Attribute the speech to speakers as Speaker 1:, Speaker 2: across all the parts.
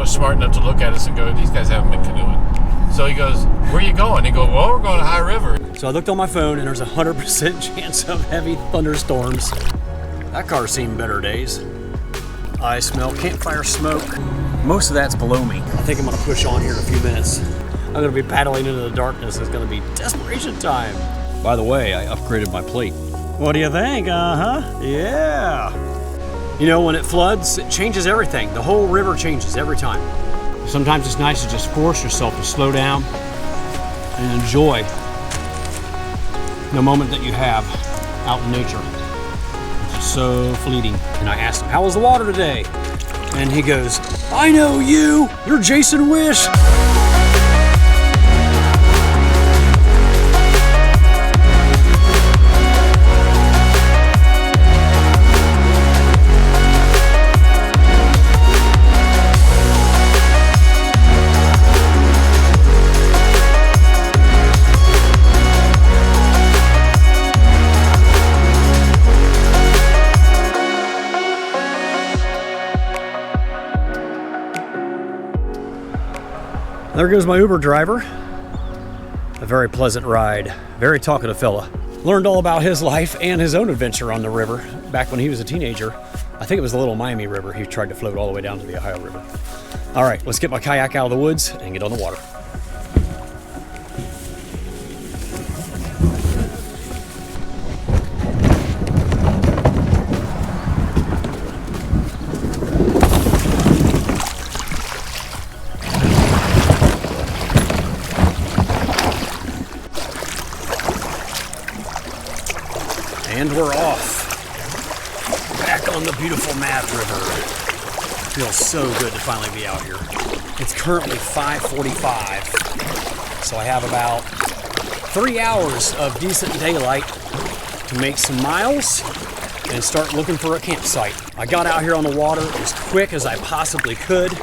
Speaker 1: was smart enough to look at us and go, these guys haven't been canoeing. So he goes, where are you going? He goes, well, we're going to High River.
Speaker 2: So I looked on my phone and there's a 100% chance of heavy thunderstorms. That car's seen better days. I smell campfire smoke. Most of that's below me. I think I'm gonna push on here in a few minutes. I'm gonna be paddling into the darkness. It's gonna be desperation time. By the way, I upgraded my plate. What do you think? Yeah. You know, when it floods, it changes everything. The whole river changes every time. Sometimes it's nice to just force yourself to slow down and enjoy the moment that you have out in nature. It's so fleeting. And I asked him, how was the water today? And he goes, I know you! You're Jason Wish! There goes my Uber driver. A very pleasant ride, very talkative fella. Learned all about his life and his own adventure on the river back when he was a teenager. I think it was the Little Miami River. He tried to float all the way down to the Ohio River. All right, let's get my kayak out of the woods and get on the water. And we're off. Back on the beautiful Mad River. Feels so good to finally be out here. It's currently 5:45, so I have about 3 hours of decent daylight to make some miles and start looking for a campsite. I got out here on the water as quick as I possibly could.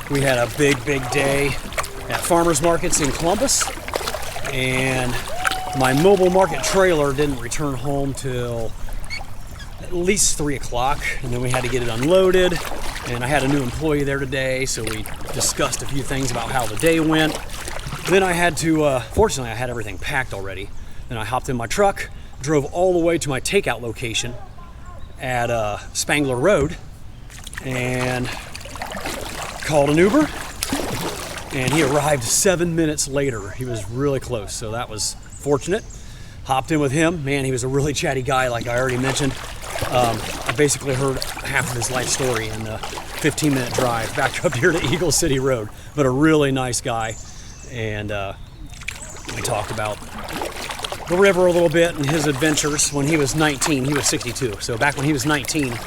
Speaker 2: We had a big day at farmers markets in Columbus, and my mobile market trailer didn't return home till at least 3 o'clock, and then we had to get it unloaded, and I had a new employee there today, so we discussed a few things about how the day went. Then I had to, fortunately I had everything packed already. Then I hopped in my truck, drove all the way to my takeout location at Spangler Road, and called an Uber, and he arrived 7 minutes later. He was really close, so that was fortunate. Hopped in with him. Man, he was a really chatty guy, like I already mentioned. I basically heard half of his life story in the 15-minute drive back up here to Eagle City Road, but a really nice guy. And we talked about the river a little bit and his adventures. When he was 19, he was 62. So back when he was 19,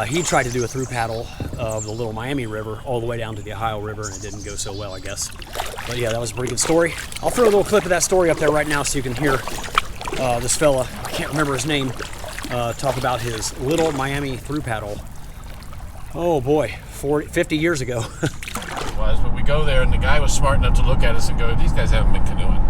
Speaker 2: he tried to do a through paddle of the Little Miami River all the way down to the Ohio River, and it didn't go so well, I guess. But yeah, that was a pretty good story. I'll throw a little clip of that story up there right now so you can hear this fella, I can't remember his name, talk about his Little Miami through paddle. Oh boy, 50 years ago.
Speaker 1: It was, but we go there and the guy was smart enough to look at us and go, these guys haven't been canoeing.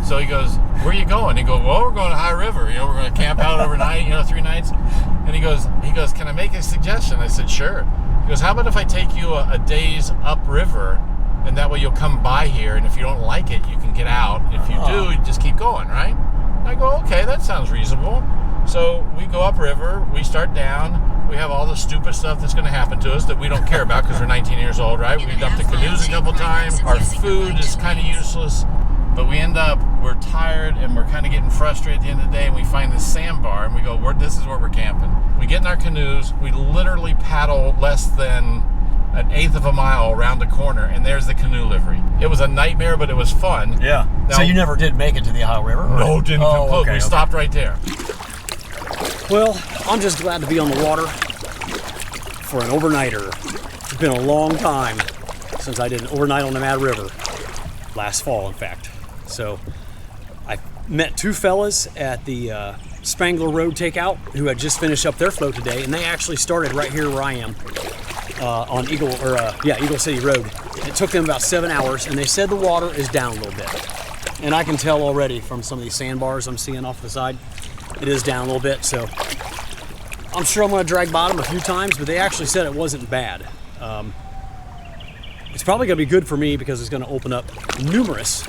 Speaker 1: So he goes, where are you going? He goes, well, we're going to High River. You know, we're going to camp out overnight, 3 nights. And he goes, can I make a suggestion? I said, sure. He goes, how about if I take you a day's upriver, and that way you'll come by here, and if you don't like it, you can get out. If you do, you just keep going, right? And I go, okay, that sounds reasonable. So we go upriver, we start down, we have all the stupid stuff that's going to happen to us that we don't care about because we're 19 years old, right? We dumped the canoes a couple times, our food is kind of useless, but we end up, we're tired and we're kind of getting frustrated at the end of the day, and we find this sandbar and we go, this is where we're camping. We get in our canoes, we literally paddle less than 1/8 of a mile around the corner, and there's the canoe livery. It was a nightmare, but it was fun.
Speaker 2: Yeah.
Speaker 1: Now,
Speaker 2: so you never did make it to the Ohio River? Or?
Speaker 1: No, didn't come close. We stopped right there.
Speaker 2: Well, I'm just glad to be on the water for an overnighter. It's been a long time since I did an overnight on the Mad River. Last fall, in fact. So I met 2 fellas at the Spangler Road takeout who had just finished up their float today, and they actually started right here where I am on Eagle City Road. It took them about 7 hours, and they said the water is down a little bit. And I can tell already from some of these sandbars I'm seeing off the side, it is down a little bit. So I'm sure I'm going to drag bottom a few times, but they actually said it wasn't bad. It's probably going to be good for me because it's going to open up numerous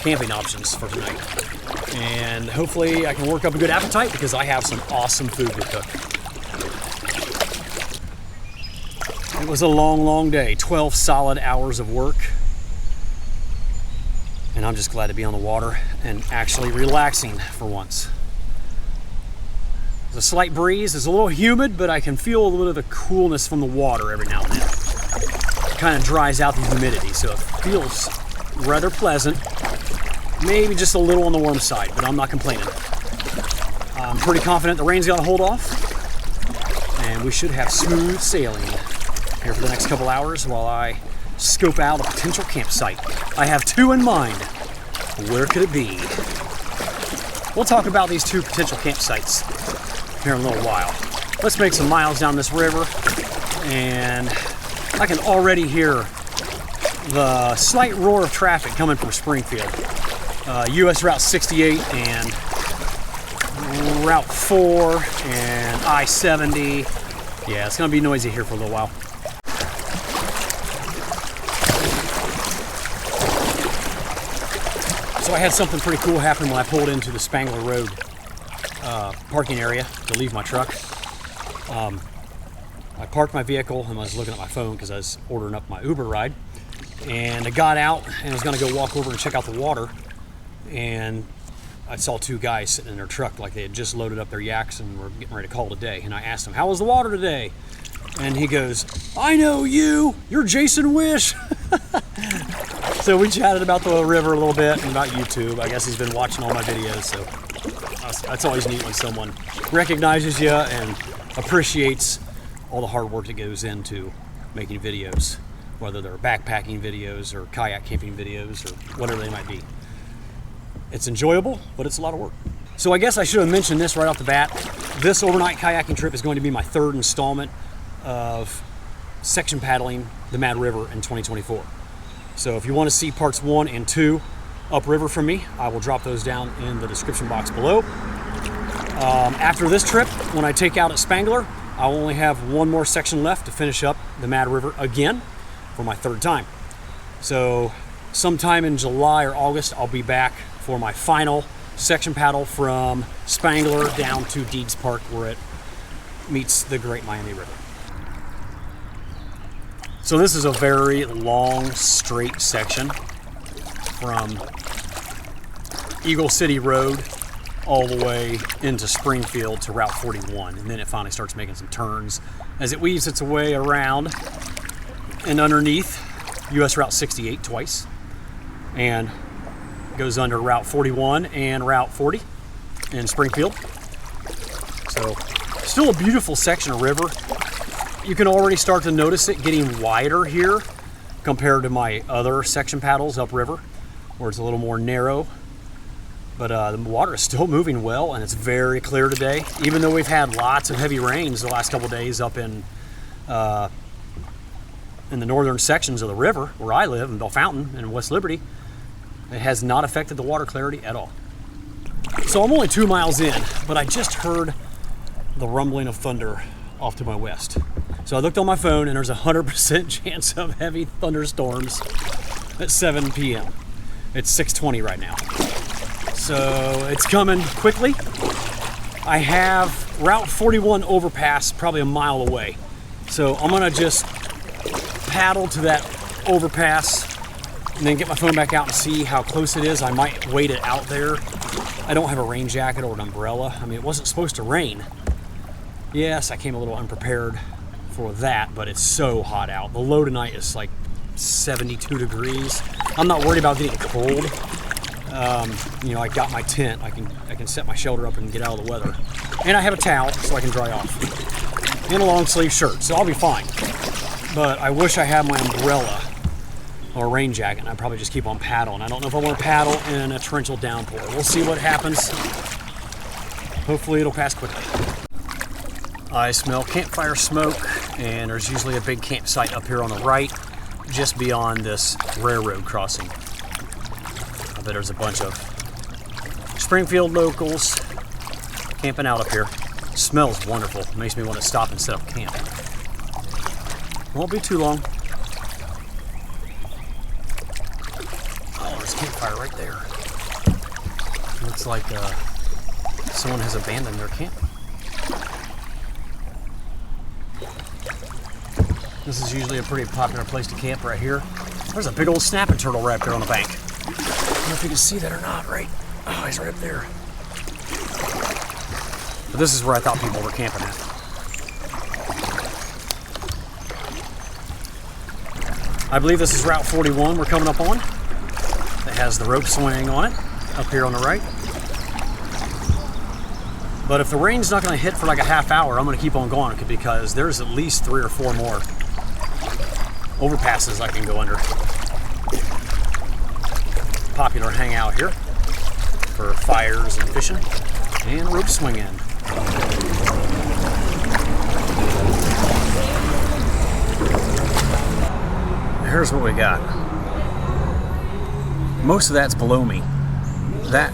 Speaker 2: camping options for tonight. And hopefully I can work up a good appetite because I have some awesome food to cook. It was a long, long day, 12 solid hours of work. And I'm just glad to be on the water and actually relaxing for once. There's a slight breeze, it's a little humid, but I can feel a little bit of the coolness from the water every now and then. It kind of dries out the humidity, so it feels rather pleasant. Maybe just a little on the warm side, but I'm not complaining. I'm pretty confident the rain's gonna hold off, and we should have smooth sailing here for the next couple hours while I scope out a potential campsite. I have two in mind. Where could it be? We'll talk about these two potential campsites here in a little while. Let's make some miles down this river, and I can already hear the slight roar of traffic coming from Springfield. US Route 68 and Route 4 and I-70. Yeah, it's gonna be noisy here for a little while. So I had something pretty cool happen when I pulled into the Spangler Road parking area to leave my truck. I parked my vehicle and I was looking at my phone because I was ordering up my Uber ride. And I got out and I was gonna go walk over and check out the water. And I saw two guys sitting in their truck like they had just loaded up their yaks and were getting ready to call it a day. And I asked them, "How was the water today?" And he goes, "I know you, you're Jason Wish." So we chatted about the river a little bit and about YouTube. I guess he's been watching all my videos, so that's always neat when someone recognizes you and appreciates all the hard work that goes into making videos, whether they're backpacking videos or kayak camping videos or whatever they might be. It's enjoyable, but it's a lot of work. So I guess I should have mentioned this right off the bat. This overnight kayaking trip is going to be my third installment of section paddling the Mad River in 2024. So if you want to see parts 1 and 2 upriver from me, I will drop those down in the description box below. After this trip, when I take out at Spangler, I'll only have one more section left to finish up the Mad River again for my third time. So sometime in July or August, I'll be back for my final section paddle from Spangler down to Deeds Park where it meets the Great Miami River. So this is a very long, straight section from Eagle City Road all the way into Springfield to Route 41. And then it finally starts making some turns as it weaves its way around and underneath US Route 68 twice. And goes under Route 41 and Route 40 in Springfield. So still a beautiful section of river. You can already start to notice it getting wider here compared to my other section paddles upriver, where it's a little more narrow. But the water is still moving well, and it's very clear today. Even though we've had lots of heavy rains the last couple of days up in the northern sections of the river where I live, in Bell Fountain and West Liberty, it has not affected the water clarity at all. So I'm only 2 miles in, but I just heard the rumbling of thunder off to my west. So I looked on my phone and there's a 100% chance of heavy thunderstorms at 7 p.m. It's 6:20 right now. So it's coming quickly. I have Route 41 overpass probably a mile away. So I'm gonna just paddle to that overpass and then get my phone back out and see how close it is. I might wait it out there. I don't have a rain jacket or an umbrella. I mean, it wasn't supposed to rain. Yes, I came a little unprepared for that, but it's so hot out. The low tonight is like 72 degrees. I'm not worried about getting cold. You know, I got my tent. I can set my shelter up and get out of the weather. And I have a towel so I can dry off. And a long sleeve shirt, so I'll be fine. But I wish I had my umbrella or a rain jacket, and I'd probably just keep on paddling. I don't know if I want to paddle in a torrential downpour. We'll see what happens. Hopefully it'll pass quickly. I smell campfire smoke, and there's usually a big campsite up here on the right, just beyond this railroad crossing. I bet there's a bunch of Springfield locals camping out up here. It smells wonderful. It makes me want to stop and set up camp. Won't be too long. campfire right there. Looks like someone has abandoned their camp. This is usually a pretty popular place to camp right here. There's a big old snapping turtle right up there on the bank. I don't know if you can see that or not, right? Oh, he's right up there. But this is where I thought people were camping at. I believe this is Route 41 we're coming up on. It has the rope swing on it, up here on the right. But if the rain's not going to hit for like a half hour, I'm going to keep on going because there's at least 3 or 4 more overpasses I can go under. Popular hangout here for fires and fishing and rope swinging. Here's what we got. Most of that's below me. That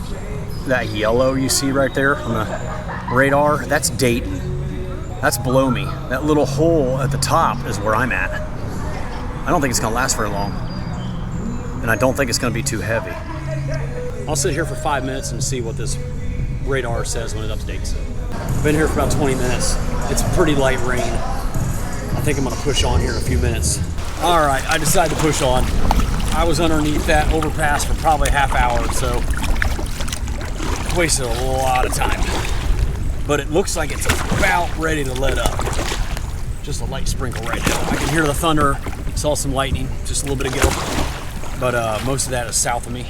Speaker 2: yellow you see right there on the radar, that's Dayton. That's below me. That little hole at the top is where I'm at. I don't think it's gonna last very long. And I don't think it's gonna be too heavy. I'll sit here for 5 minutes and see what this radar says when it updates. I've been here for about 20 minutes. It's pretty light rain. I think I'm gonna push on here in a few minutes. All right, I decided to push on. I was underneath that overpass for probably a half hour, so wasted a lot of time. But it looks like it's about ready to let up. Just a light sprinkle right now. I can hear the thunder. Saw some lightning just a little bit ago. But most of that is south of me.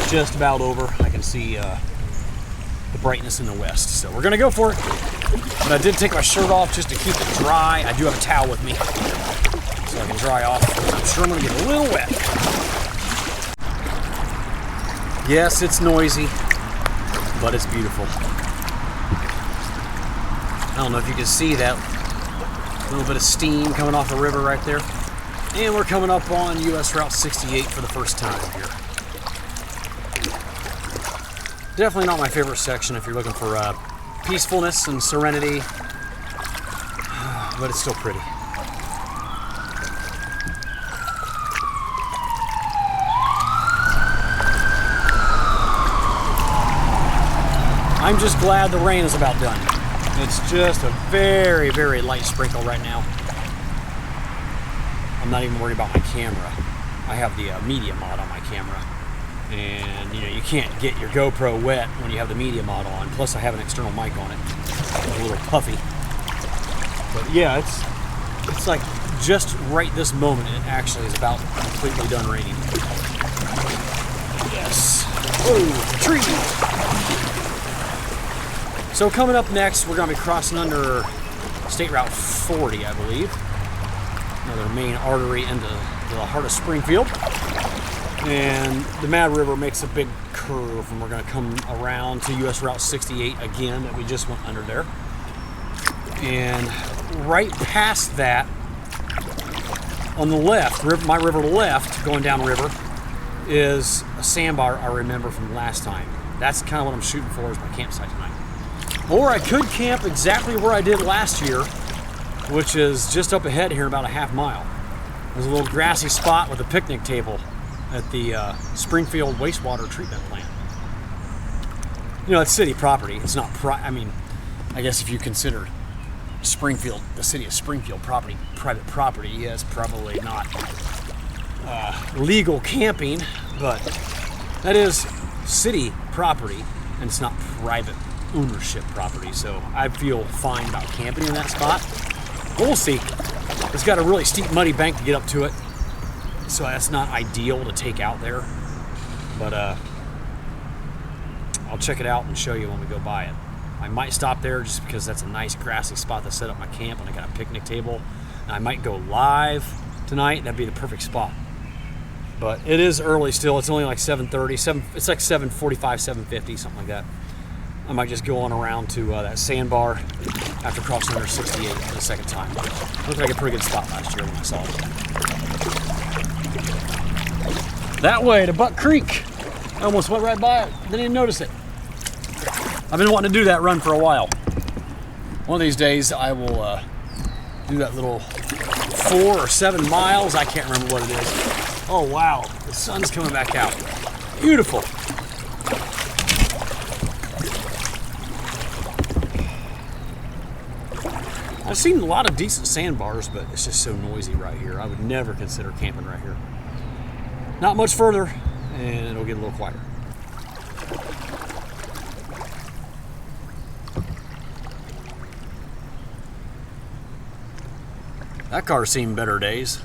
Speaker 2: Just about over. I can see the brightness in the west. So we're gonna go for it. But I did take my shirt off just to keep it dry. I do have a towel with me, so I can dry off. I'm sure I'm gonna get a little wet. Yes, it's noisy, but it's beautiful. I don't know if you can see that little bit of steam coming off the river right there. And we're coming up on US Route 68 for the first time here. Definitely not my favorite section if you're looking for peacefulness and serenity, but it's still pretty. I'm just glad the rain is about done. It's just a very, very light sprinkle right now. I'm not even worried about my camera. I have the media mod on my camera. And you can't get your GoPro wet when you have the media mod on. Plus I have an external mic on it. It's a little puffy. But yeah, it's like just right this moment it actually is about completely done raining. Yes. Oh, trees! So coming up next, we're going to be crossing under State Route 40, I believe. Another main artery into the heart of Springfield. And the Mad River makes a big curve, and we're going to come around to US Route 68 again that we just went under there. And right past that, on the left, my river left, going downriver, is a sandbar I remember from last time. That's kind of what I'm shooting for as my campsite tonight. Or I could camp exactly where I did last year, which is just up ahead here, about a half mile. There's a little grassy spot with a picnic table at the Springfield wastewater treatment plant. It's city property. It's not I guess if you consider Springfield, the city of Springfield private property, yeah, it's probably not legal camping, but that is city property, and it's not private ownership property, so I feel fine about camping in that spot. But we'll see. It's got a really steep, muddy bank to get up to it, so that's not ideal to take out there. But I'll check it out and show you when we go by it. I might stop there just because that's a nice grassy spot to set up my camp, and I got a picnic table. And I might go live tonight. That'd be the perfect spot. But it is early still. It's only like 7:30. It's like 7:45, 7:50, something like that. I might just go on around to that sandbar after crossing under 68 for the second time. Looked like a pretty good spot last year when I saw it. That way to Buck Creek. I almost went right by it. Didn't even notice it. I've been wanting to do that run for a while. One of these days I will do that little 4 or 7 miles. I can't remember what it is. Oh wow, the sun's coming back out. Beautiful. I've seen a lot of decent sandbars, but it's just so noisy right here. I would never consider camping right here. Not much further, and it'll get a little quieter. That car's seen better days.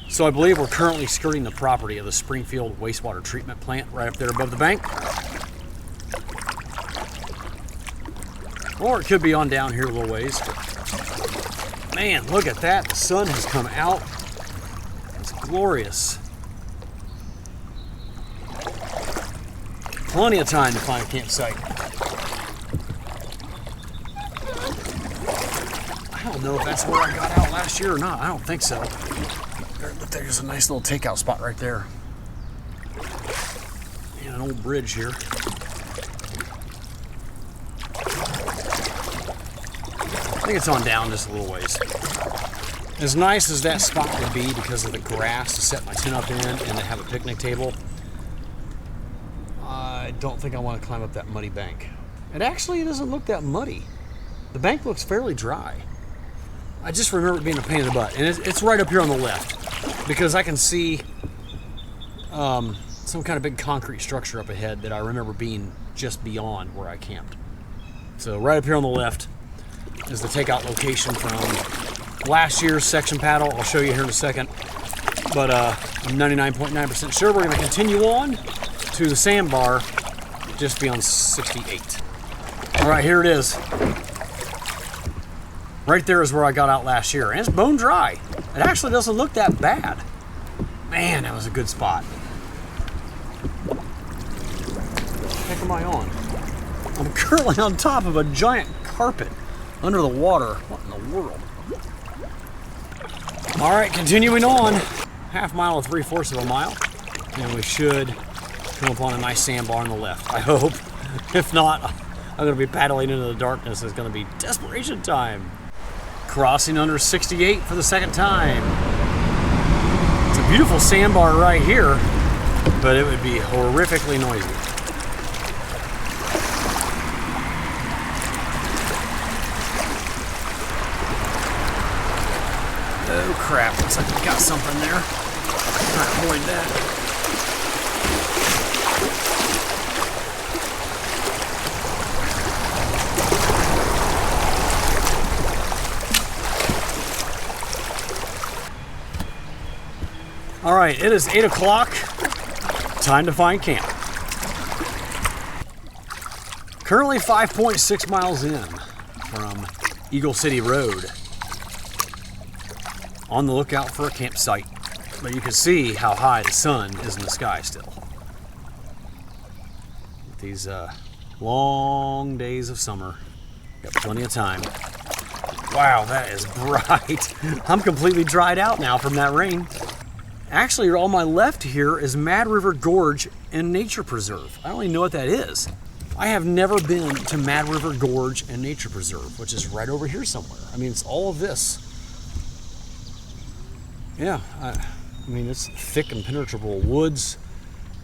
Speaker 2: So I believe we're currently skirting the property of the Springfield wastewater treatment plant right up there above the bank. Or it could be on down here a little ways. But man, look at that. The sun has come out. It's glorious. Plenty of time to find a campsite. I don't know if that's where I got out last year or not. I don't think so. There's a nice little takeout spot right there. And an old bridge here. I think it's on down just a little ways. As nice as that spot would be because of the grass to set my tent up in and to have a picnic table, I don't think I want to climb up that muddy bank. It actually doesn't look that muddy. The bank looks fairly dry. I just remember it being a pain in the butt. And it's right up here on the left because I can see some kind of big concrete structure up ahead that I remember being just beyond where I camped. So right up here on the left is the takeout location from last year's section paddle. I'll show you here in a second. But I'm 99.9% sure we're going to continue on to the sandbar just beyond 68. All right, here it is. Right there is where I got out last year, and it's bone dry. It actually doesn't look that bad. Man, that was a good spot. What the heck am I on? I'm currently on top of a giant carpet under the water. What in the world? All right, continuing on. Half mile to 3/4 of a mile, and we should come upon a nice sandbar on the left. I hope. If not, I'm going to be paddling into the darkness. It's going to be desperation time. Crossing under 68 for the second time. It's a beautiful sandbar right here, but it would be horrifically noisy. Oh crap, looks like we got something there. Try to avoid that. All right, it is 8 o'clock. Time to find camp. Currently 5.6 miles in from Eagle City Road. On the lookout for a campsite, but you can see how high the sun is in the sky still. With these long days of summer, got plenty of time. Wow, that is bright. I'm completely dried out now from that rain. Actually, on my left here is Mad River Gorge and Nature Preserve. I don't even know what that is. I have never been to Mad River Gorge and Nature Preserve, which is right over here somewhere. I mean, it's all of this. Yeah, I mean, it's thick impenetrable woods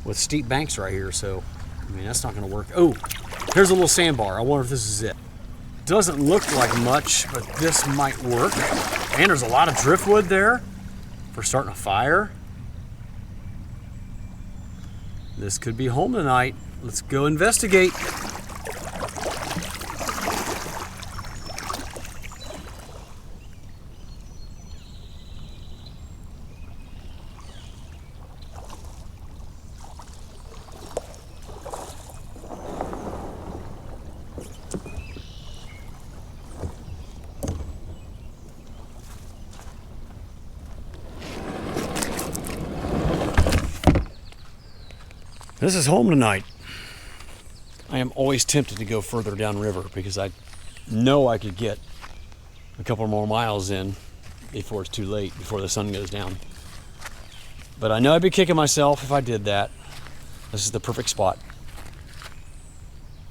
Speaker 2: with steep banks right here, so, I mean, that's not gonna work. Oh, here's a little sandbar. I wonder if this is it. Doesn't look like much, but this might work. And there's a lot of driftwood there for starting a fire. This could be home tonight. Let's go investigate. This is home tonight. I am always tempted to go further downriver because I know I could get a couple more miles in before it's too late, before the sun goes down. But I know I'd be kicking myself if I did that. This is the perfect spot.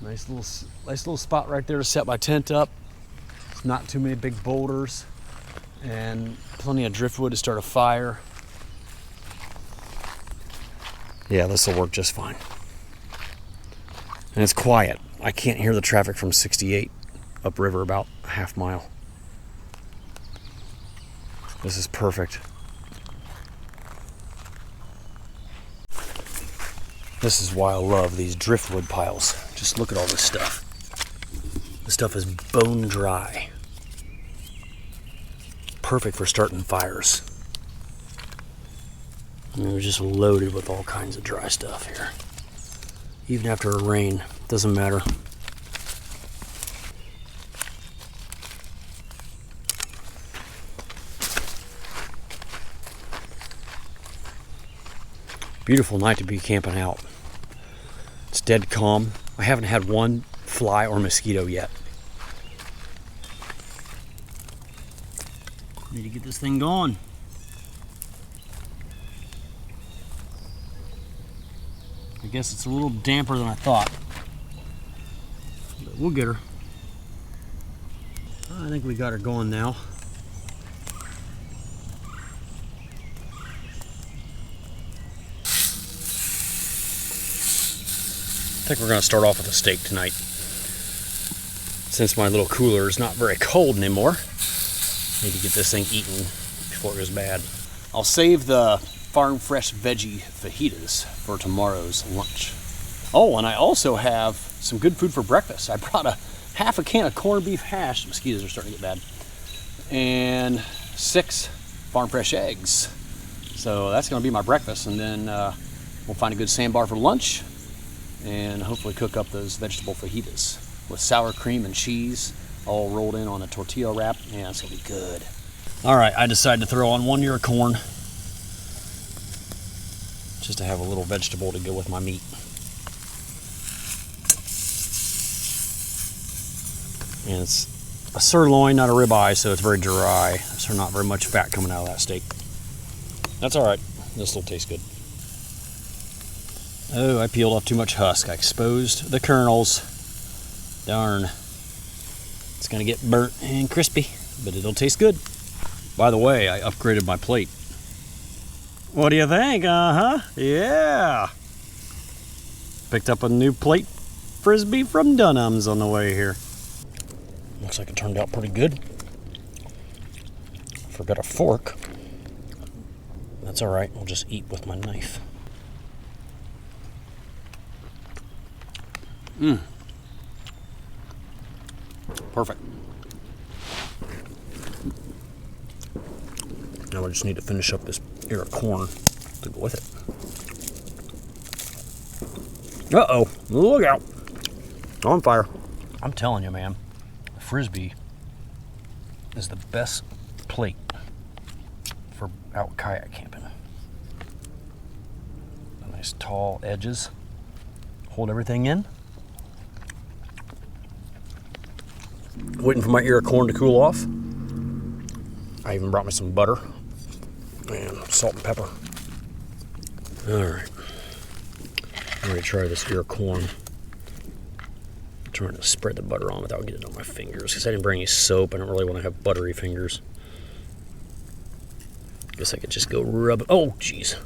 Speaker 2: Nice little spot right there to set my tent up. It's not too many big boulders. And plenty of driftwood to start a fire. Yeah, this will work just fine. And it's quiet. I can't hear the traffic from 68 upriver about a half mile. This is perfect. This is why I love these driftwood piles. Just look at all this stuff. This stuff is bone dry. Perfect for starting fires. I mean, we're just loaded with all kinds of dry stuff here. Even after a rain, doesn't matter. Beautiful night to be camping out. It's dead calm. I haven't had one fly or mosquito yet. Need to get this thing going. I guess it's a little damper than I thought. But we'll get her. I think we got her going now. I think we're going to start off with a steak tonight. Since my little cooler is not very cold anymore, I need to get this thing eaten before it goes bad. I'll save the farm fresh veggie fajitas for tomorrow's lunch. Oh, and I also have some good food for breakfast. I brought half a can of corned beef hash. Mosquitoes are starting to get bad. And 6 farm fresh eggs. So that's going to be my breakfast. And then we'll find a good sandbar for lunch. And hopefully cook up those vegetable fajitas with sour cream and cheese all rolled in on a tortilla wrap. Yeah, it's gonna be good. All right, I decided to throw on 1 ear of corn just to have a little vegetable to go with my meat. And it's a sirloin, not a ribeye, so it's very dry. So not very much fat coming out of that steak. That's all right. This will taste good. Oh, I peeled off too much husk. I exposed the kernels. Darn. It's gonna get burnt and crispy, but it'll taste good. By the way, I upgraded my plate. What do you think? Yeah. Picked up a new plate frisbee from Dunham's on the way here. Looks like it turned out pretty good. Forgot a fork. That's all right. I'll just eat with my knife. Perfect. Now I just need to finish up this ear of corn to go with it. Uh-oh, look out. On fire. I'm telling you, man, the frisbee is the best plate for out kayak camping. The nice tall edges hold everything in. Waiting for my ear of corn to cool off. I even brought me some butter and salt and pepper. All right, I'm ready to try this ear of corn. I'm trying to spread the butter on without getting it on my fingers because I didn't bring any soap. I don't really want to have buttery fingers. Guess I could just go rub it. Oh, jeez.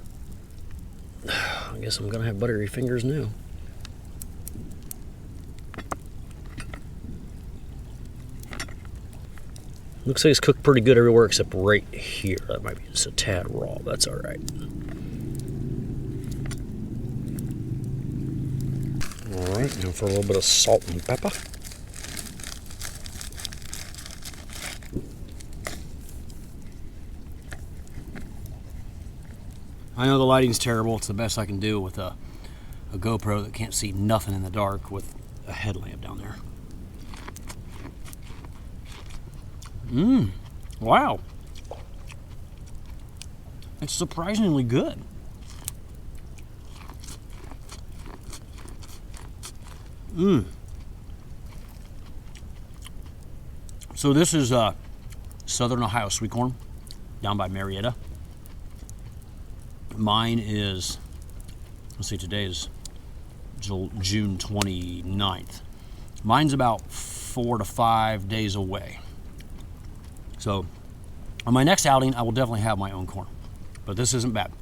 Speaker 2: I guess I'm gonna have buttery fingers now. Looks like it's cooked pretty good everywhere except right here. That might be just a tad raw. That's all right. All right, now for a little bit of salt and pepper. I know the lighting's terrible. It's the best I can do with a GoPro that can't see nothing in the dark with a headlamp down there. Wow. It's surprisingly good. So this is Southern Ohio sweet corn down by Marietta. Mine is, let's see, today is June 29th. Mine's about 4 to 5 days away. So On my next outing, I will definitely have my own corn, but this isn't bad.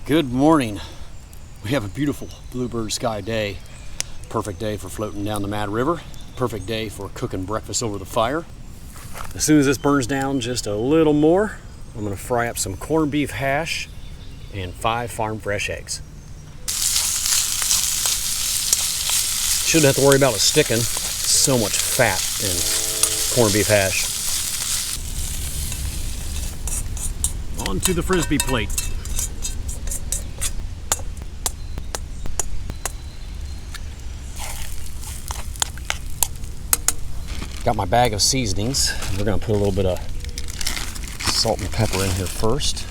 Speaker 2: Good morning. We have a beautiful bluebird sky day. Perfect day for floating down the Mad River. Perfect day for cooking breakfast over the fire. As soon as this burns down just a little more, I'm gonna fry up some corned beef hash and 5 farm fresh eggs. Shouldn't have to worry about it sticking. So much fat in corned beef hash. Onto the Frisbee plate. Got my bag of seasonings. We're gonna put a little bit of salt and pepper in here first.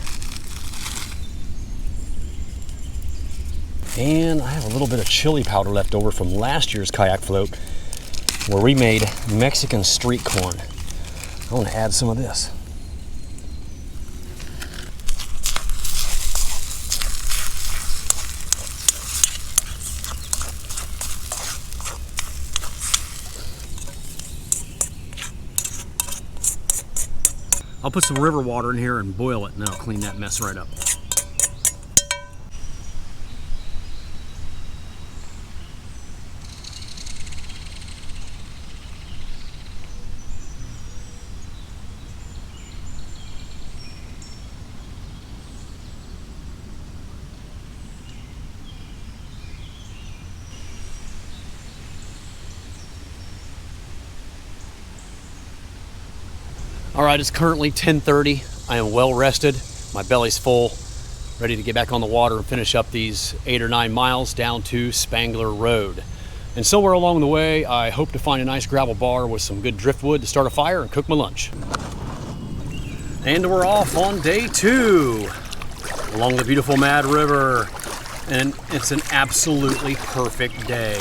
Speaker 2: And I have a little bit of chili powder left over from last year's kayak float where we made Mexican street corn. I wanna add some of this. I'll put some river water in here and boil it, and that'll clean that mess right up. All right, it's currently 10:30. I am well rested. My belly's full, ready to get back on the water and finish up these 8 or 9 miles down to Spangler Road. And somewhere along the way, I hope to find a nice gravel bar with some good driftwood to start a fire and cook my lunch. And we're off on day 2 along the beautiful Mad River. And it's an absolutely perfect day.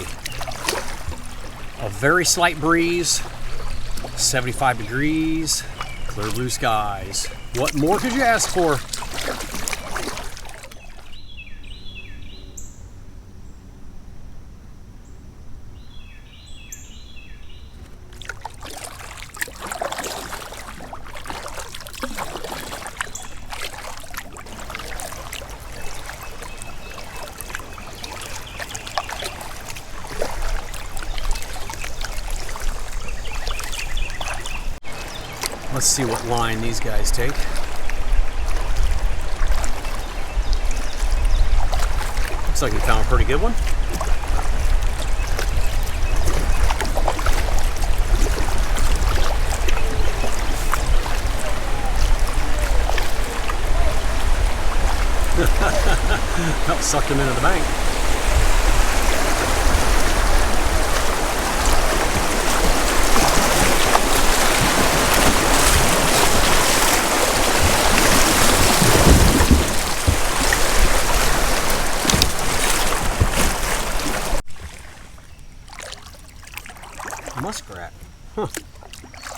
Speaker 2: A very slight breeze, 75 degrees, clear blue skies. What more could you ask for? Let's see what line these guys take. Looks like we found a pretty good one. Well, sucked him into the bank. Muskrat. Huh.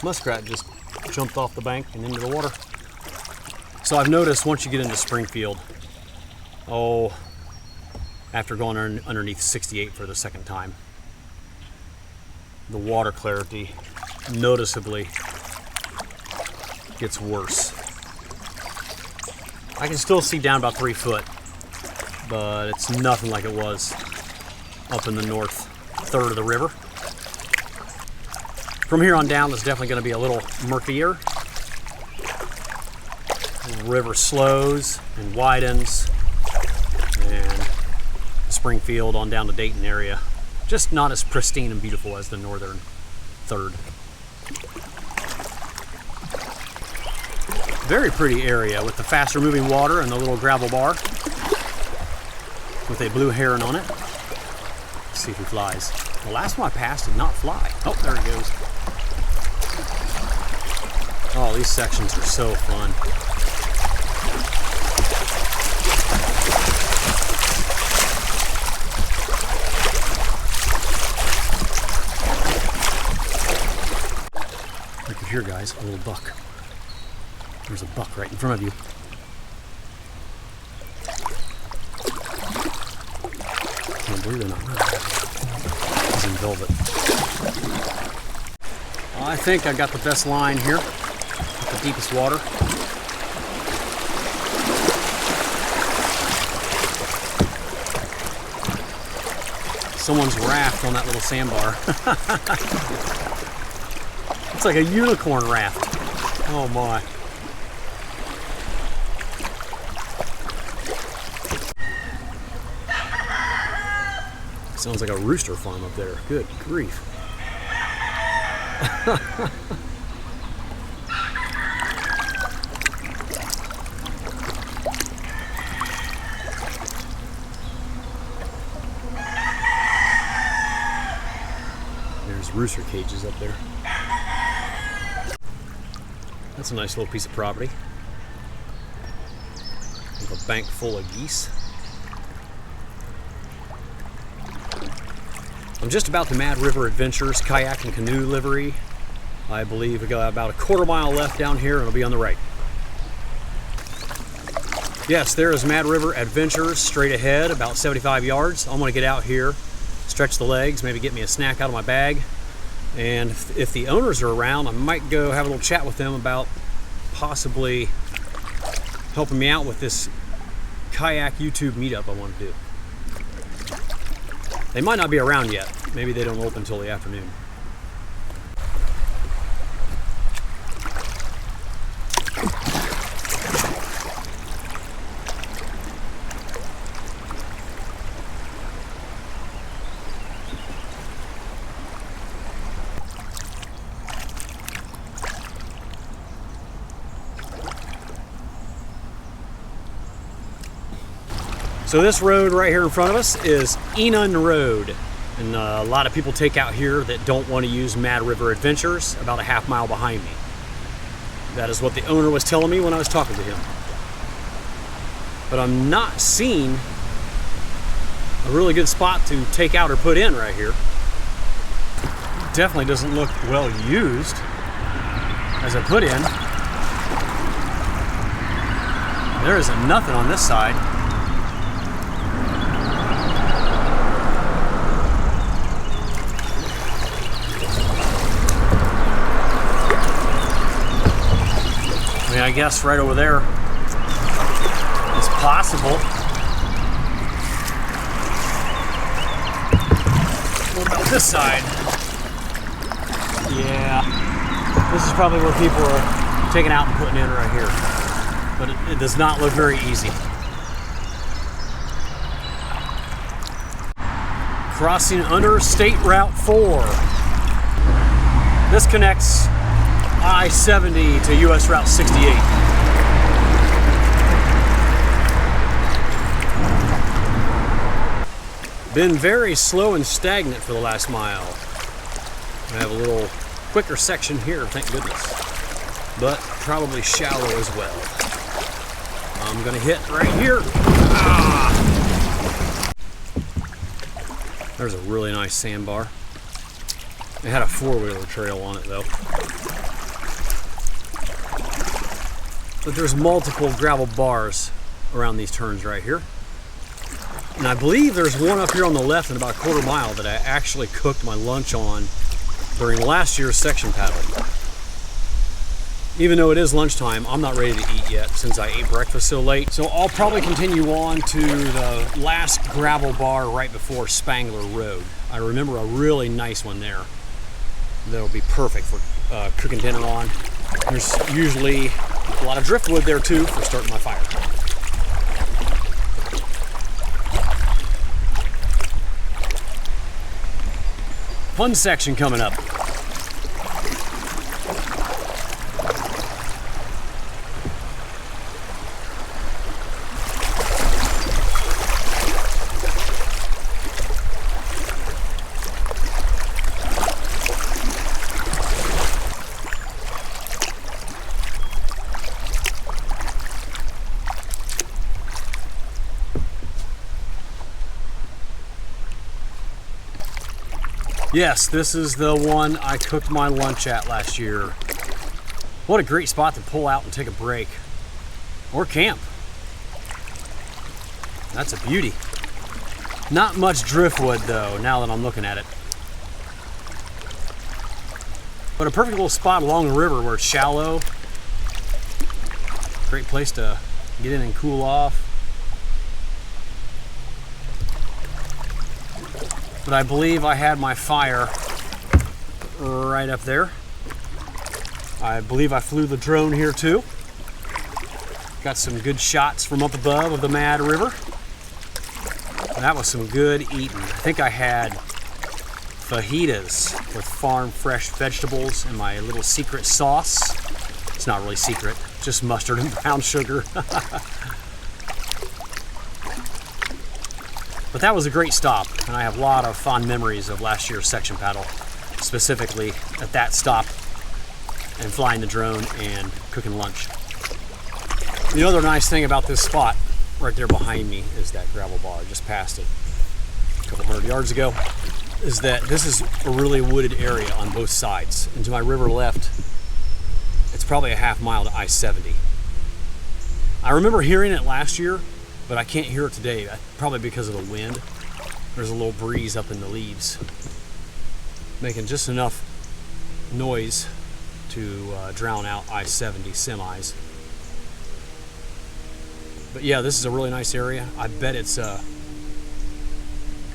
Speaker 2: Muskrat just jumped off the bank and into the water. So I've noticed once you get into Springfield, after going underneath 68 for the second time, the water clarity noticeably gets worse. I can still see down about 3 foot, but it's nothing like it was up in the north third of the river. From here on down, it's definitely going to be a little murkier. The river slows and widens, and Springfield on down to Dayton area, just not as pristine and beautiful as the northern third. Very pretty area with the faster moving water and the little gravel bar with a blue heron on it. Let's see if he flies. The last one I passed did not fly. Oh, there he goes. Oh, these sections are so fun. Look at here, guys, a little buck. There's a buck right in front of you. Can't believe they're not running. He's in velvet. Well, I think I got the best line here with the deepest water. Someone's raft on that little sandbar. It's like a unicorn raft. Oh my. Sounds like a rooster farm up there. Good grief. There's rooster cages up there. That's a nice little piece of property. With a bank full of geese. I'm just about the Mad River Adventures kayak and canoe livery. I believe we got about a quarter mile left down here, and it'll be on the right. Yes, there is Mad River Adventures straight ahead, about 75 yards. I'm gonna get out here, stretch the legs, maybe get me a snack out of my bag. And if the owners are around, I might go have a little chat with them about possibly helping me out with this kayak YouTube meetup I want to do. They might not be around yet. Maybe they don't open until the afternoon. So this road right here in front of us is Enon Road, and a lot of people take out here that don't want to use Mad River Adventures, about a half mile behind me. That is what the owner was telling me when I was talking to him. But I'm not seeing a really good spot to take out or put in right here. Definitely doesn't look well used as I put in. There isn't nothing on this side. I mean, I guess right over there is possible. What about this side? Yeah, this is probably where people are taking out and putting in right here. But it does not look very easy. Crossing under State Route 4. This connects I-70 to US Route 68. Been very slow and stagnant for the last mile. I have a little quicker section here, thank goodness, but probably shallow as well. I'm gonna hit right here. Ah! There's a really nice sandbar. It had a four-wheeler trail on it though. But there's multiple gravel bars around these turns right here. And I believe there's one up here on the left in about a quarter mile that I actually cooked my lunch on during last year's section paddle. Even though it is lunchtime, I'm not ready to eat yet since I ate breakfast so late. So I'll probably continue on to the last gravel bar right before Spangler Road. I remember a really nice one there that'll be perfect for cooking dinner on. There's usually a lot of driftwood there too for starting my fire. Fun section coming up. Yes, this is the one I cooked my lunch at last year. What a great spot to pull out and take a break. Or camp. That's a beauty. Not much driftwood though, now that I'm looking at it. But a perfect little spot along the river where it's shallow. Great place to get in and cool off. But I believe I had my fire right up there. I believe I flew the drone here too. Got some good shots from up above of the Mad River. And that was some good eating. I think I had fajitas with farm fresh vegetables and my little secret sauce. It's not really secret, just mustard and brown sugar. But that was a great stop, and I have a lot of fond memories of last year's section paddle, specifically at that stop and flying the drone and cooking lunch. The other nice thing about this spot right there behind me is that gravel bar. I just passed it a couple hundred yards ago. Is that this is a really wooded area on both sides. And to my river left, it's probably a half mile to I-70. I remember hearing it last year, but I can't hear it today, probably because of the wind. There's a little breeze up in the leaves, making just enough noise to drown out I-70 semis. But yeah, this is a really nice area. I bet it's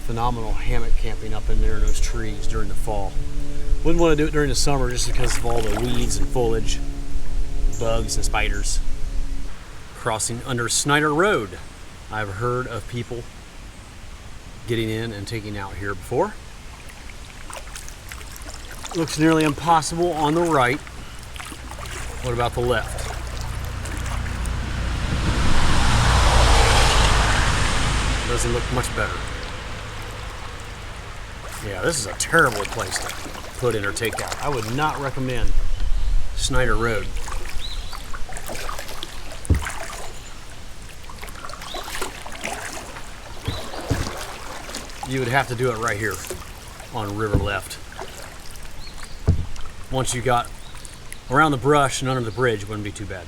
Speaker 2: phenomenal hammock camping up in there in those trees during the fall. Wouldn't want to do it during the summer just because of all the weeds and foliage, bugs and spiders. Crossing under Snyder Road. I've heard of people getting in and taking out here before. Looks nearly impossible on the right. What about the left? Doesn't look much better. Yeah, this is a terrible place to put in or takeout. I would not recommend Snyder Road. You would have to do it right here on river left. Once you got around the brush and under the bridge, it wouldn't be too bad.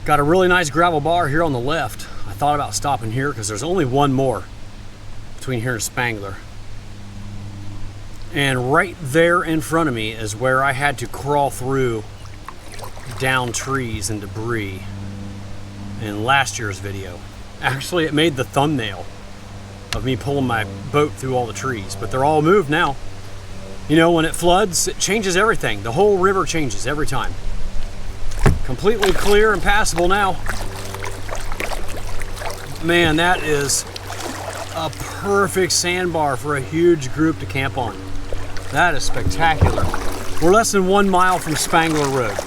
Speaker 2: Got a really nice gravel bar here on the left. I thought about stopping here because there's only one more between here and Spangler. And right there in front of me is where I had to crawl through down trees and debris in last year's video. Actually, it made the thumbnail of me pulling my boat through all the trees, but they're all moved now. You know, when it floods, it changes everything. The whole river changes every time. Completely clear and passable now. Man, that is a perfect sandbar for a huge group to camp on. That is spectacular. We're less than 1 mile from Spangler Road.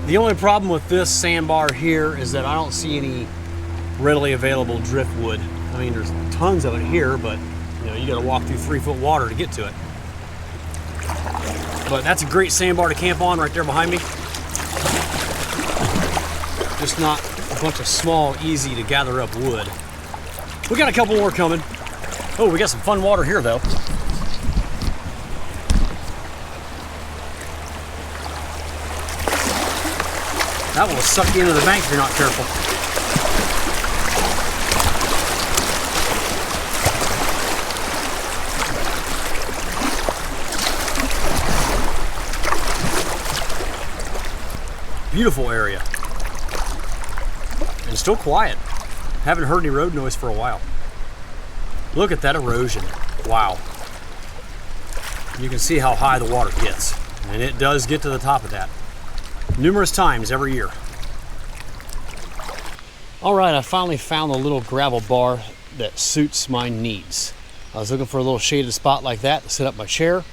Speaker 2: The only problem with this sandbar here is that I don't see any readily available driftwood. I mean, there's tons of it here, but you know, you gotta walk through 3-foot water to get to it. But that's a great sandbar to camp on right there behind me. Just not a bunch of small, easy to gather up wood. We got a couple more coming. Oh, we got some fun water here though. That will suck you into the bank if you're not careful. Beautiful area. And still quiet. Haven't heard any road noise for a while. Look at that erosion. Wow. You can see how high the water gets. And it does get to the top of that. Numerous times every year. All right, I finally found a little gravel bar that suits my needs. I was looking for a little shaded spot like that to set up my chair.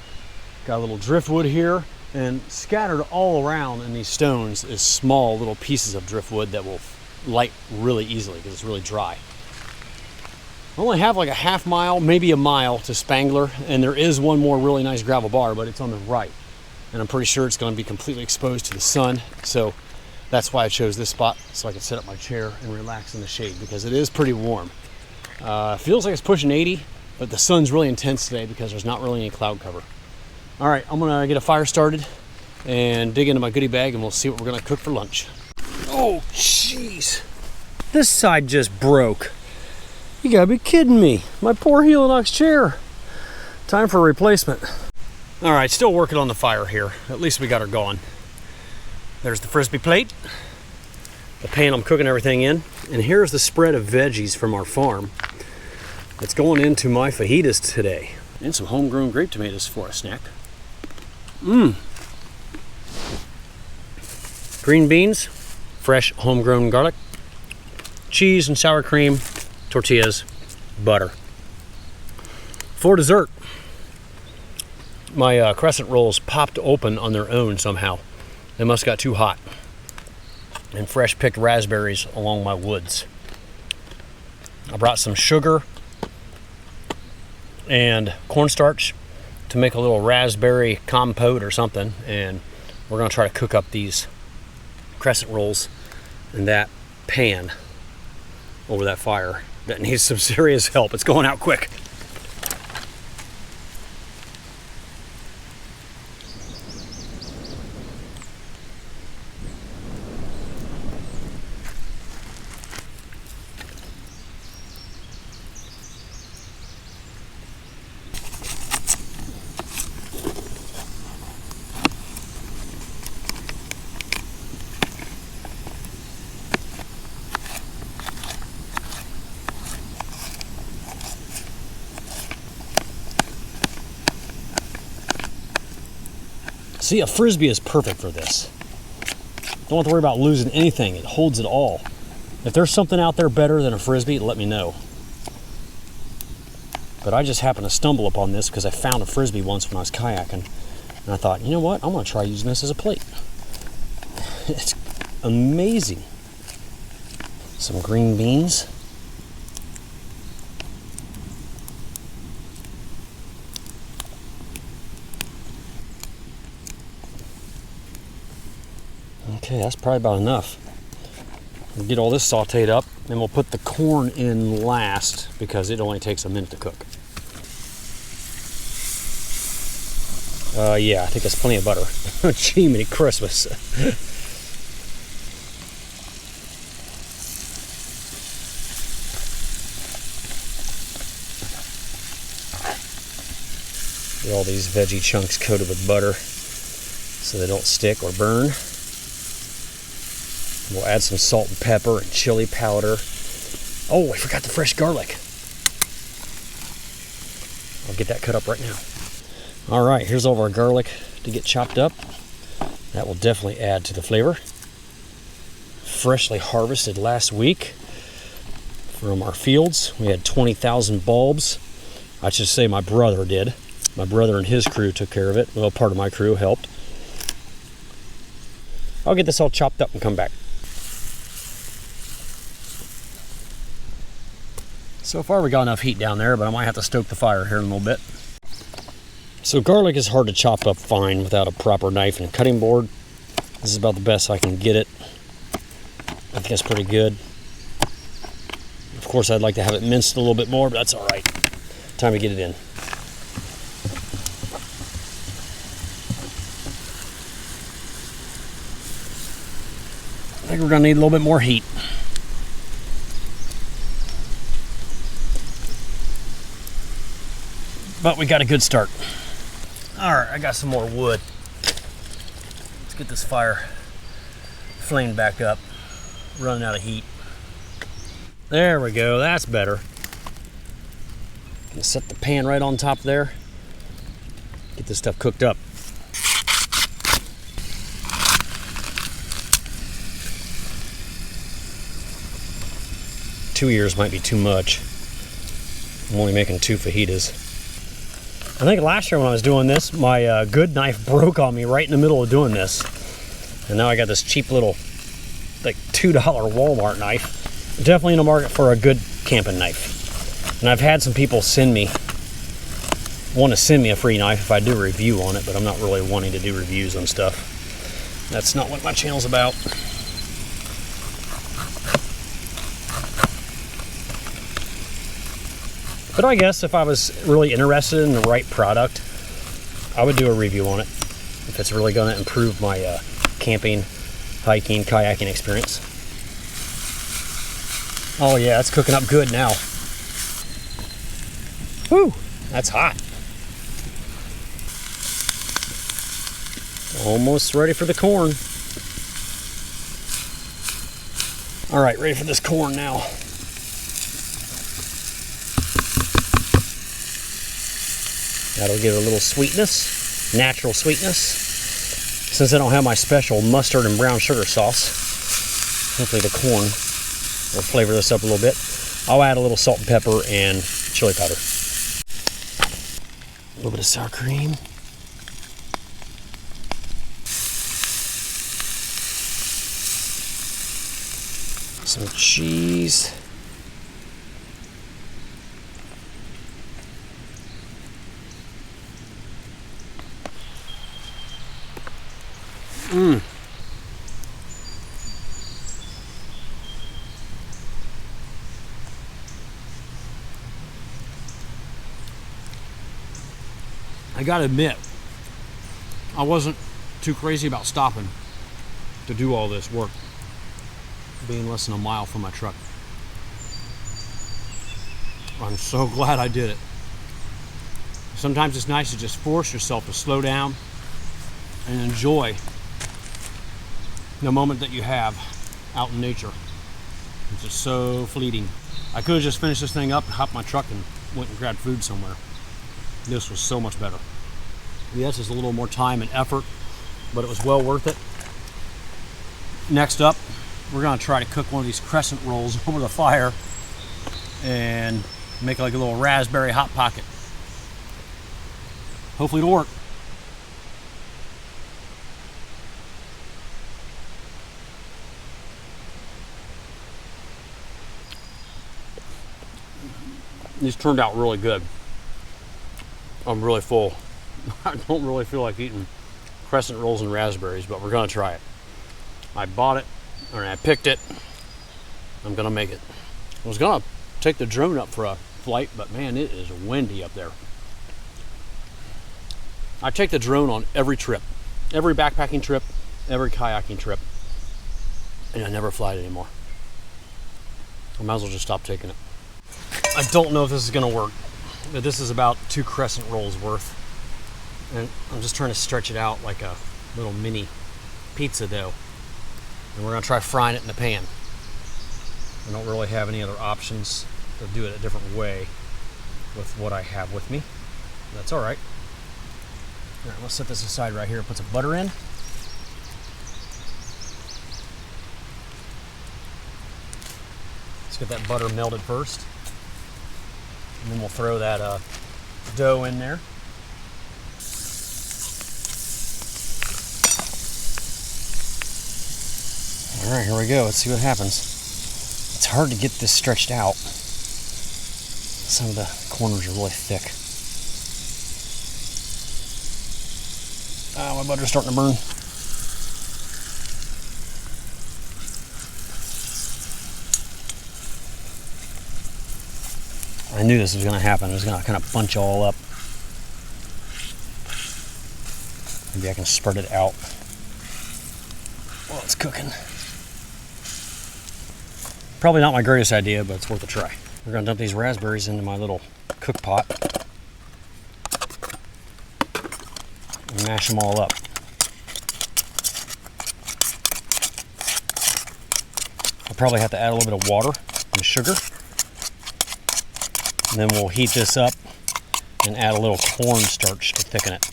Speaker 2: Got a little driftwood here, and scattered all around in these stones is small little pieces of driftwood that will light really easily because it's really dry. I only have like a half mile, maybe a mile to Spangler, and there is one more really nice gravel bar, but it's on the right. And I'm pretty sure it's going to be completely exposed to the sun, so that's why I chose this spot, so I can set up my chair and relax in the shade, because it is pretty warm. Feels like it's pushing 80, but the sun's really intense today because there's not really any cloud cover. All right, I'm gonna get a fire started and dig into my goodie bag, and we'll see what we're gonna cook for lunch. Oh, jeez. This side just broke. You gotta be kidding me. My poor Helinox chair. Time for a replacement. All right, still working on the fire here. At least we got her going. There's the Frisbee plate, the pan I'm cooking everything in, and here's the spread of veggies from our farm that's going into my fajitas today. And some homegrown grape tomatoes for a snack. Green beans, fresh homegrown garlic, cheese and sour cream, tortillas, butter. For dessert, my crescent rolls popped open on their own somehow. They must have got too hot. And fresh picked raspberries along my woods. I brought some sugar and cornstarch to make a little raspberry compote or something, and we're going to try to cook up these crescent rolls in that pan over that fire that needs some serious help. It's going out quick. See, a Frisbee is perfect for this. Don't have to worry about losing anything. It holds it all. If there's something out there better than a Frisbee, let me know. But I just happened to stumble upon this because I found a Frisbee once when I was kayaking. And I thought, you know what? I'm going to try using this as a plate. It's amazing. Some green beans. Okay, that's probably about enough. We'll get all this sauteed up, and we'll put the corn in last because it only takes a minute to cook. Yeah, I think that's plenty of butter. Gee, many Christmas. Get all these veggie chunks coated with butter so they don't stick or burn. We'll add some salt and pepper and chili powder. Oh, I forgot the fresh garlic. I'll get that cut up right now. All right, here's all of our garlic to get chopped up. That will definitely add to the flavor. Freshly harvested last week from our fields. We had 20,000 bulbs. I should say my brother did. My brother and his crew took care of it. Well, part of my crew helped. I'll get this all chopped up and come back. So far we got enough heat down there, but I might have to stoke the fire here in a little bit. So garlic is hard to chop up fine without a proper knife and cutting board. This is about the best I can get it. I think that's pretty good. Of course, I'd like to have it minced a little bit more, but that's all right. Time to get it in. think we're gonna need a little bit more heat. But we got a good start. All right, I got some more wood. Let's get this fire flamed back up. Running out of heat. There we go, that's better. Gonna set the pan right on top there. Get this stuff cooked up. 2 years might be too much. I'm only making 2 fajitas. I think last year when I was doing this, my good knife broke on me right in the middle of doing this. And now I got this cheap little, like $2 Walmart knife. Definitely in the market for a good camping knife. And I've had some people want to send me a free knife if I do a review on it, but I'm not really wanting to do reviews on stuff. That's not what my channel's about. But I guess if I was really interested in the right product, I would do a review on it. If it's really going to improve my camping, hiking, kayaking experience. Oh yeah, it's cooking up good now. Whew, that's hot. Almost ready for the corn. All right, ready for this corn now. That'll give it a little sweetness, natural sweetness. Since I don't have my special mustard and brown sugar sauce, hopefully the corn will flavor this up a little bit. I'll add a little salt and pepper and chili powder. A little bit of sour cream. Some cheese. I gotta admit, I wasn't too crazy about stopping to do all this work, being less than a mile from my truck. I'm so glad I did it. Sometimes it's nice to just force yourself to slow down and enjoy the moment that you have out in nature. It's just so fleeting. I could have just finished this thing up, hopped my truck, and went and grabbed food somewhere. This was so much better. Yes, it's a little more time and effort, but it was well worth it. Next up, we're gonna try to cook one of these crescent rolls over the fire and make like a little raspberry hot pocket. Hopefully it'll work. These turned out really good. I'm really full. I don't really feel like eating crescent rolls and raspberries, but we're gonna try it. I bought it, or I picked it. I'm gonna make it. I was gonna take the drone up for a flight, but man, it is windy up there. I take the drone on every trip, every backpacking trip, every kayaking trip, and I never fly it anymore. I might as well just stop taking it. I don't know if this is gonna work, but this is about 2 crescent rolls worth. And I'm just trying to stretch it out like a little mini pizza dough. And we're gonna try frying it in the pan. I don't really have any other options to do it a different way with what I have with me. That's all right. All right, let's set this aside right here and put some butter in. Let's get that butter melted first. And then we'll throw that dough in there. All right, here we go. Let's see what happens. It's hard to get this stretched out. Some of the corners are really thick. My butter's starting to burn. I knew this was going to happen. It was going to kind of bunch all up. Maybe I can spread it out while it's cooking. Probably not my greatest idea, but it's worth a try. We're gonna dump these raspberries into my little cook pot and mash them all up. I'll probably have to add a little bit of water and sugar. And then we'll heat this up and add a little cornstarch to thicken it.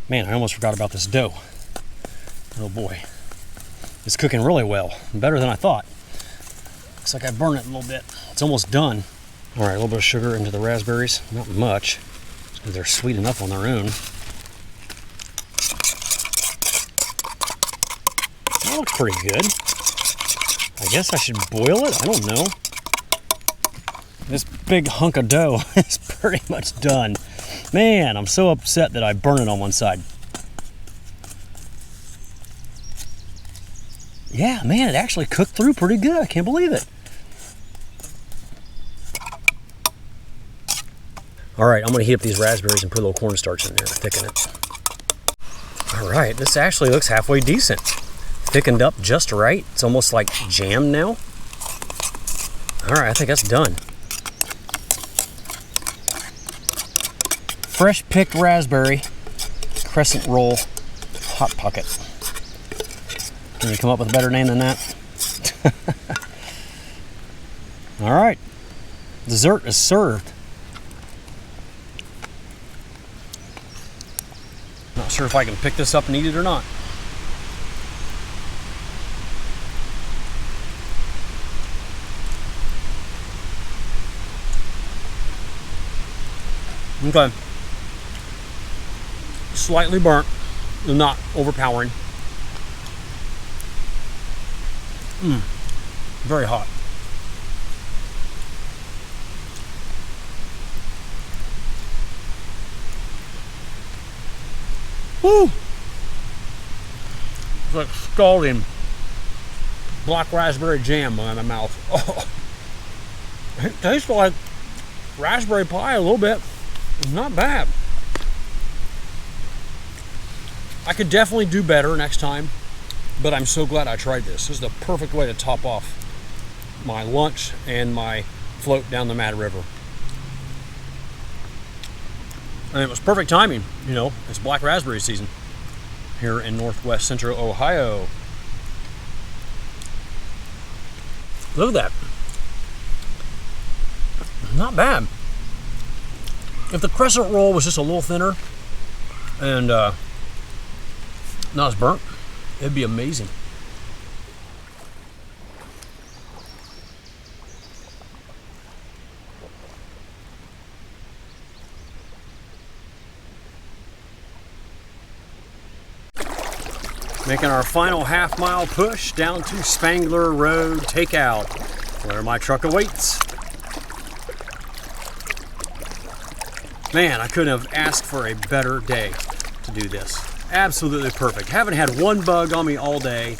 Speaker 2: Man, I almost forgot about this dough. Oh boy. It's cooking really well, better than I thought. Looks like I burned it a little bit. It's almost done. All right, a little bit of sugar into the raspberries. Not much, because they're sweet enough on their own. That looks pretty good. I guess I should boil it? I don't know. This big hunk of dough is pretty much done. Man, I'm so upset that I burned it on one side. Yeah, man, it actually cooked through pretty good. I can't believe it. All right, I'm gonna heat up these raspberries and put a little cornstarch in there to thicken it. All right, this actually looks halfway decent. Thickened up just right. It's almost like jam now. All right, I think that's done. Fresh picked raspberry crescent roll hot pocket. Can you come up with a better name than that? All right, dessert is served. Not sure if I can pick this up and eat it or not. Okay. Slightly burnt, not overpowering. Very hot. Woo! It's like scalding black raspberry jam in my mouth. Oh. It tastes like raspberry pie a little bit. It's not bad. I could definitely do better next time, but I'm so glad I tried this. This is the perfect way to top off my lunch and my float down the Mad River. And it was perfect timing, you know, it's black raspberry season here in northwest central Ohio. Look at that. Not bad. If the crescent roll was just a little thinner and not as burnt, it'd be amazing. Making our final half-mile push down to Spangler Road takeout, where my truck awaits. Man, I couldn't have asked for a better day to do this. Absolutely perfect. Haven't had one bug on me all day.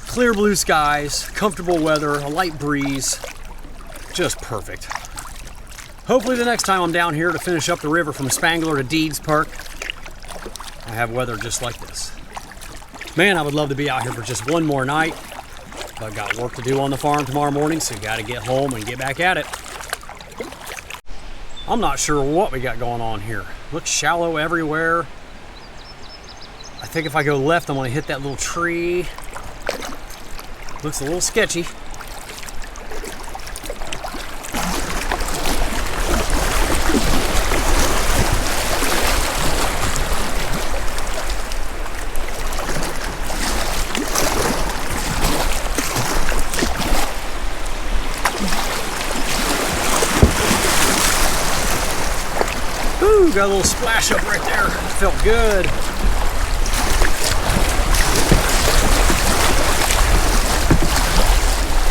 Speaker 2: Clear blue skies, comfortable weather, a light breeze. Just perfect. Hopefully the next time I'm down here to finish up the river from Spangler to Deeds Park, I have weather just like this. Man, I would love to be out here for just one more night. But I've got work to do on the farm tomorrow morning, so got to get home and get back at it. I'm not sure what we got going on here. Looks shallow everywhere. I think if I go left, I'm going to hit that little tree. Looks a little sketchy. Ooh, got a little splash up right there. Felt good.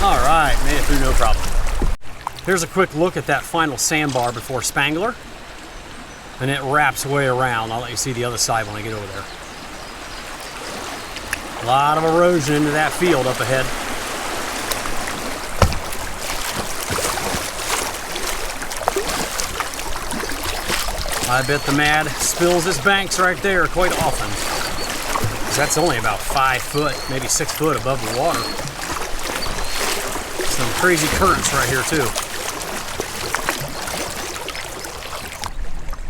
Speaker 2: All right, made it through no problem. Here's a quick look at that final sandbar before Spangler. And it wraps way around. I'll let you see the other side when I get over there. A lot of erosion into that field up ahead. I bet the Mad spills its banks right there quite often. 'Cause that's only about 5 foot, maybe 6 foot above the water. It's Some crazy currents right here too.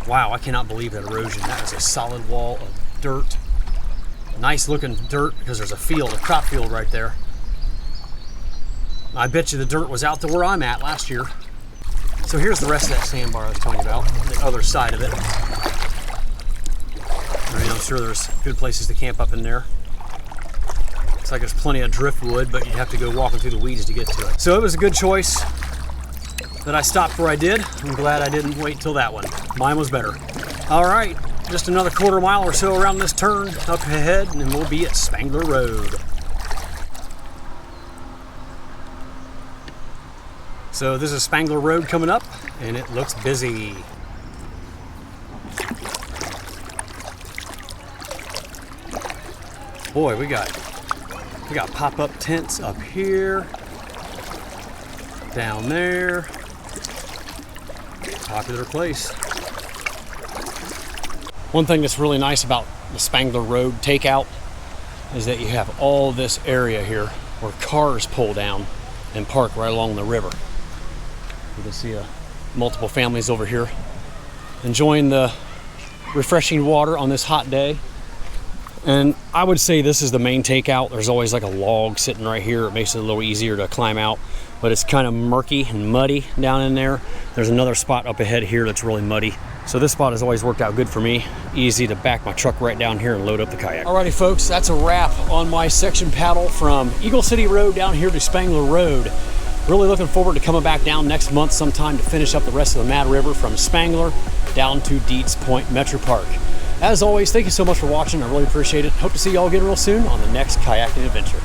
Speaker 2: Wow, I cannot believe that erosion. That is a solid wall of dirt. Nice looking dirt because there's a field, a crop field right there. I bet you the dirt was out to where I'm at last year. So here's the rest of that sandbar I was telling you about, the other side of it. I mean, I'm sure there's good places to camp up in there. Looks like there's plenty of driftwood, but you'd have to go walking through the weeds to get to it. So it was a good choice that I stopped where I did. I'm glad I didn't wait till that one. Mine was better. All right, just another quarter mile or so around this turn up ahead, and then we'll be at Spangler Road. So this is Spangler Road coming up, and it looks busy. Boy, we got pop-up tents up here, down there. Popular place. One thing that's really nice about the Spangler Road takeout is that you have all this area here where cars pull down and park right along the river. You can see multiple families over here enjoying the refreshing water on this hot day. And I would say this is the main takeout. There's always like a log sitting right here. It makes it a little easier to climb out, but it's kind of murky and muddy down in there. There's another spot up ahead here that's really muddy. So this spot has always worked out good for me. Easy to back my truck right down here and load up the kayak. Alrighty folks, that's a wrap on my section paddle from Eagle City Road down here to Spangler Road. Really looking forward to coming back down next month sometime to finish up the rest of the Mad River from Spangler down to Deeds Point Metro Park. As always, thank you so much for watching. I really appreciate it. Hope to see you all again real soon on the next kayaking adventure.